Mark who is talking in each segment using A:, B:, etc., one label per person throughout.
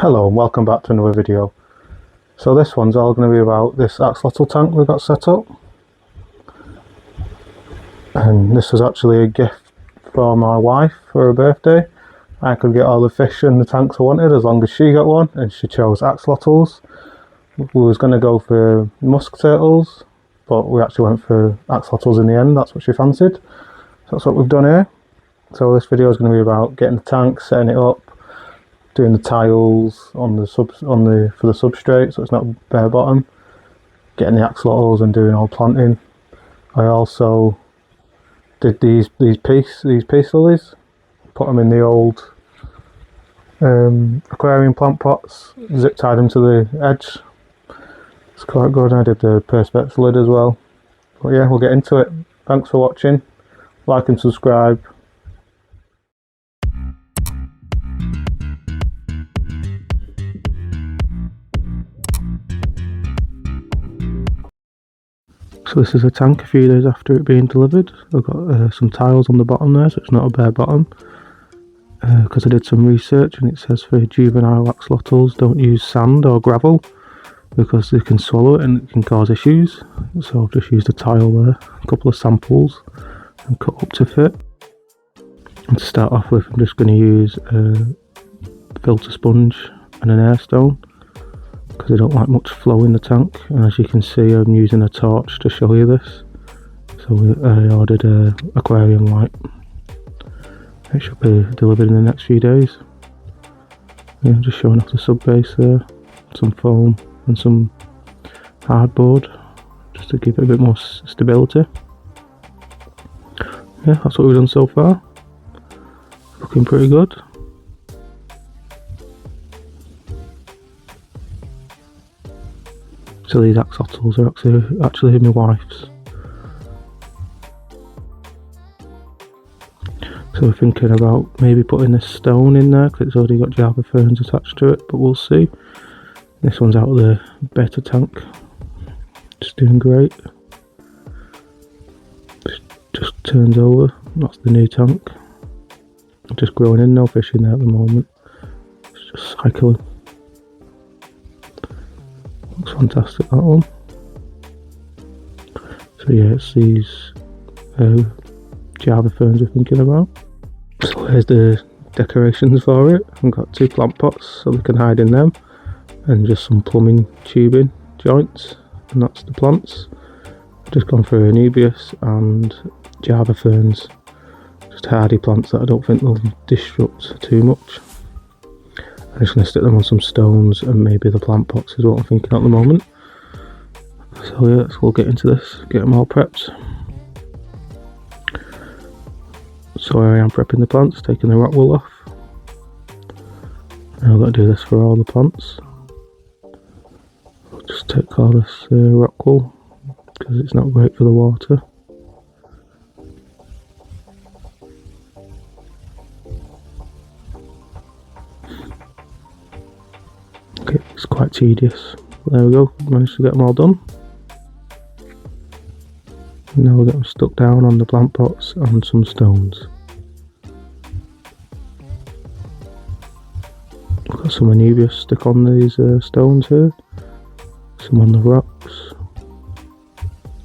A: Hello and welcome back to another video. So this one's all going to be about this axolotl tank we've got set up. And this was actually a gift for my wife for her birthday. I could get all the fish in the tanks I wanted as long as she got one, and she chose axolotls. We was going to go for musk turtles, but we actually went for axolotls in the end. That's what she fancied. So that's what we've done here. So this video is going to be about getting the tank, setting it up, doing the tiles on the for the substrate so it's not bare bottom, getting the axolotls and doing all planting. I also did these peace lilies, put them in the old aquarium plant pots, zip tied them to the edge. It's quite good. I did the perspex lid as well. But yeah, we'll get into it. Thanks for watching. Like and subscribe. So this is a tank a few days after it being delivered. I've got some tiles on the bottom there, so it's not a bare bottom. Because I did some research and it says for juvenile axolotls don't use sand or gravel because they can swallow it and it can cause issues. So I've just used a tile there, a couple of samples and cut up to fit. And to start off with, I'm just going to use a filter sponge and an air stone, because I don't like much flow in the tank, and as you can see I'm using a torch to show you this. So I ordered a aquarium light. It should be delivered in the next few days. Yeah, just showing off the sub base there, some foam and some hardboard just to give it a bit more stability. Yeah, that's what we've done so far. Looking pretty good. So these axolotls are actually my wife's. So we're thinking about maybe putting this stone in there because it's already got Java ferns attached to it, but we'll see. This one's out of the beta tank. Just doing great. Just turns over. That's the new tank. Just growing in, no fish in there at the moment. It's just cycling. Looks fantastic, that one. So yeah, it's these Java ferns we're thinking about. So here's the decorations for it. I've got 2 plant pots so they can hide in them, and just some plumbing tubing joints, and that's the plants. I've just gone for Anubias and Java ferns, just hardy plants that I don't think will disrupt too much. I'm just going to stick them on some stones and maybe the plant pots is what I'm thinking at the moment. So yeah, we'll get into this, get them all prepped. So I am prepping the plants, taking the rock wool off. And I've got to do this for all the plants. I'll just take all this rock wool because it's not great for the water. Okay, it's quite tedious. There we go, managed to get them all done. Now we'll get them stuck down on the plant pots and some stones. I've got some Anubias stick on these stones here, some on the rocks,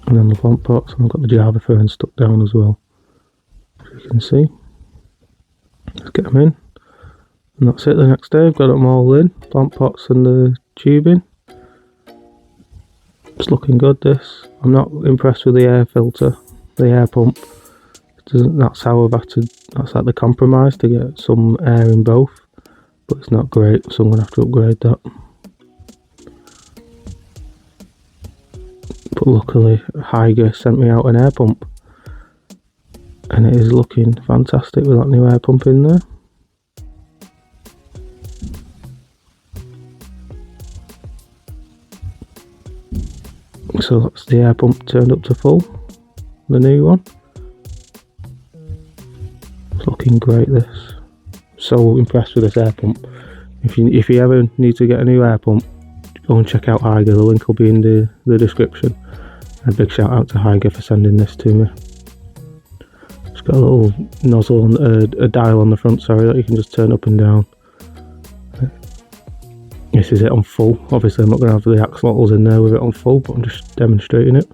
A: and then the plant pots, and I've got the Java fern stuck down as well, as you can see. Let's get them in, and that's it. The next day I've got them all in, plant pots and the tubing. It's looking good, this. I'm not impressed with the air filter, the air pump. That's how I've had to, that's like the compromise to get some air in both. But it's not great, so I'm going to have to upgrade that. But luckily Hygger sent me out an air pump, and it is looking fantastic with that new air pump in there. So that's the air pump turned up to full, the new one. It's looking great, this. So impressed with this air pump. If you ever need to get a new air pump, go and check out Hygger. The link will be in the description. A big shout out to Hygger for sending this to me. It's got a little nozzle, a dial on the front, sorry, that you can just turn up and down. This is it on full. Obviously I'm not going to have the axolotls in there with it on full, but I'm just demonstrating it.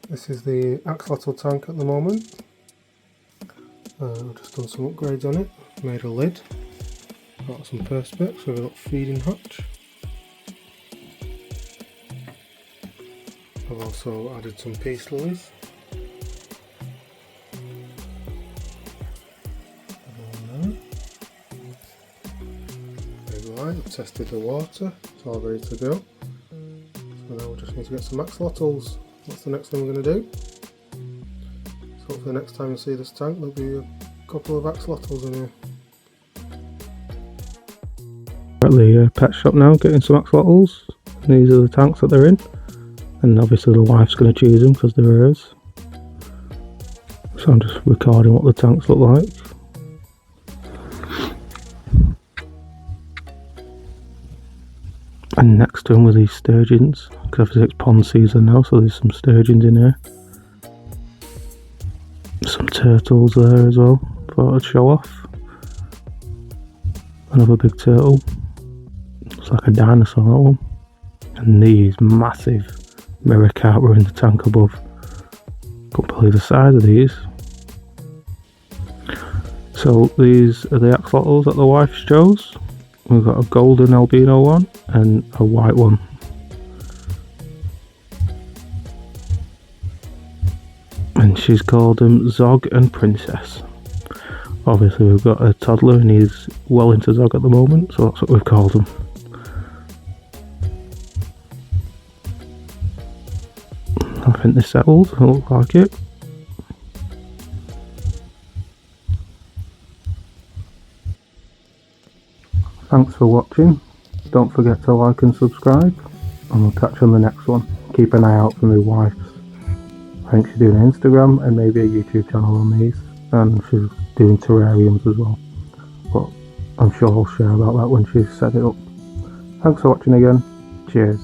A: This is the axolotl tank at the moment. I've just done some upgrades on it, made a lid, got some perspex with a little feeding hatch. I've also added some peace lilies. Right, I've tested the water, it's all ready to go. So now we just need to get some axolotls. That's the next thing we're going to do. So hopefully next time you see this tank there'll be a couple of axolotls in here. We're at the pet shop now getting some axolotls. These are the tanks that they're in. And obviously the wife's going to choose them because they're hers. So I'm just recording what the tanks look like. And next to them were these sturgeons, because obviously it's pond season now, so there's some sturgeons in here. Some turtles there as well, thought I'd show off. Another big turtle. Looks like a dinosaur, that one. And these massive mirror carp were in the tank above. Couldn't believe the size of these. So these are the axolotls that the wife chose. We've got a golden albino one and a white one. And she's called them Zog and Princess. Obviously we've got a toddler and he's well into Zog at the moment, so that's what we've called him. I think they're settled, they look like it. Thanks for watching, don't forget to like and subscribe, and we'll catch you on the next one. Keep an eye out for my wife's. I think she's doing an Instagram and maybe a YouTube channel on these, and she's doing terrariums as well, but I'm sure I'll share about that when she's set it up. Thanks for watching again, cheers.